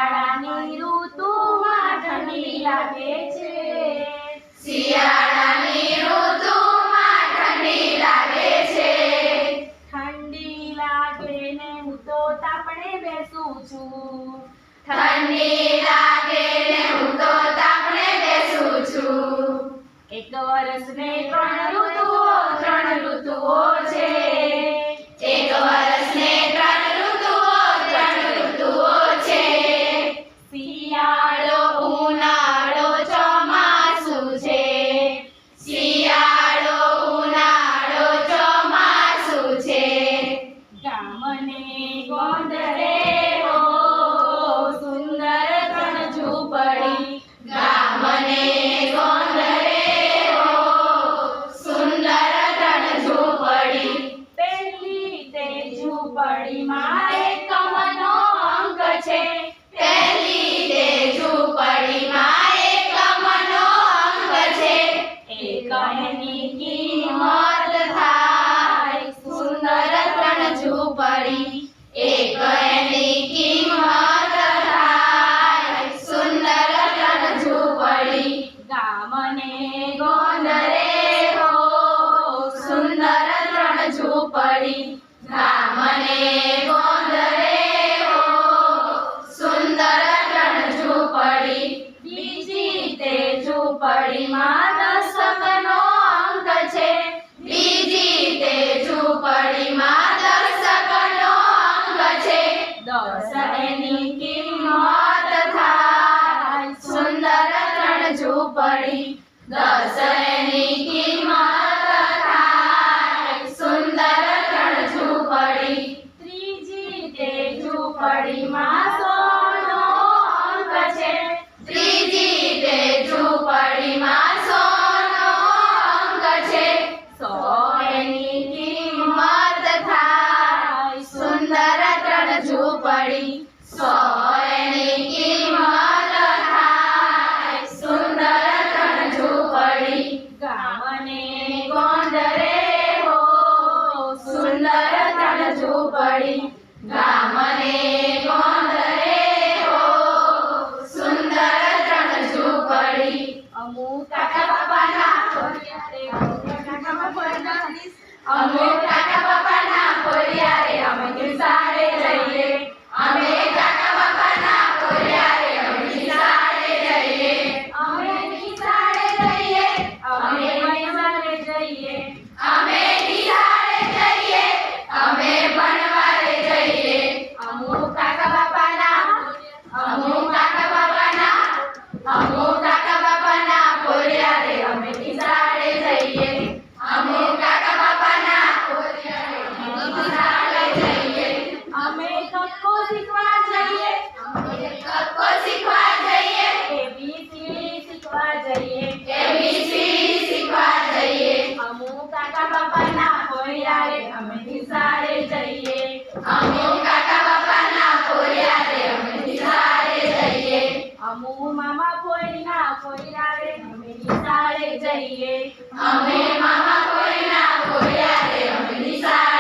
શિયાળાની ઋતુમાં ઠંડી લાગે છે શિયાળાની ઋતુમાં ઠંડી લાગે છે ઠંડી લાગે ને હું તો તાપણે બેસું છું ઠંડી લાગે ને હું તો તાપણે બેસું છું એક વર્ષને ત્રણ ઋતુઓ છે એક વર્ષને ત્રણ ઋતુઓ છે શિયાળો ઉનાળો ચોમાસું છે શિયાળો ઉનાળો ચોમાસું છે ગામને ગોંદરે હો સુંદર ત્રણ ઝૂંપડી ગામને ગોંદરે હો સુંદર ત્રણ ઝૂંપડી પહેલી તે ઝૂંપડીમાં એક કમળનો અંક છે પહેલી તે ઝૂંપડીમાં એક કમળનો અંક છે એક એની કિંમત થાય સુંદર ત્રણ ઝૂંપડી એક એની કિંમત થાય સુંદર ત્રણ ઝૂંપડી ગામને ગોંદરે હો સુંદર ત્રણ ઝૂંપડી ગામને ગોંદરે હો સુંદર ત્રણ ઝૂંપડી બીજી તે ઝૂંપડીમાં દશકનો અંક છે બીજી તે ઝૂંપડીમાં દર્શકનો અંક છે 10 એની કિંમત થાય સુંદર ત્રણ ઝૂંપડી 10 એની કિંમત થાય સુંદર ત્રણ ઝૂંપડી ત્રીજી તે ઝૂંપડીમાં 100 નો અંક છે ત્રીજી તે ઝૂંપડીમાં 100 નો અંક છે 100 એની કિંમત થાય સુંદર ત્રણ ઝૂંપડી 100 એની કિંમત થાય સુંદર ત્રણ ઝૂંપડી ગામને ગોંદરે હો સુંદર ત્રણ ઝૂંપડી ગામને ગોંદરે હો સુંદર ત્રણ ઝૂંપડી અમુક કાકા બાપાના અમુક કાકા બાપાના ફોરિયારે અમે નિશાળે જઈએ અમે કાકા બાપાના ફોરિયારે અમે નિશાળે જઈએ અમે નિશાળે જઈએ અમે નિશાળે જઈએ અમે નિશાળે જઈએ અમે ભણવારે જઈએ અમુક કાકા બાપાના અમુક કાકા બાપાના ફોરિયારે અમે નિશાળે જઈએ અમુક કાકા બાપાના ફોરિયારે અમે નિશાળે જઈએ અમે કક્કો શીખવા જઈએ કક્કો શીખવા જઈએ એબીસીડી શીખવા જઈએ એબીસીડી શીખવા જઈએ અમુક કાકા બાપાના ફોરિયારે અમે નિશાળે જઈએ અમુક કાકા બાપાના ફોરિયારે અમે નિશાળે જઈએ અમુક મામા ફોઈના ફોરિયારે અમે નિશાળે જઈએ અમે મામા ફોઈના ફોરિયારે અમે નિશાળે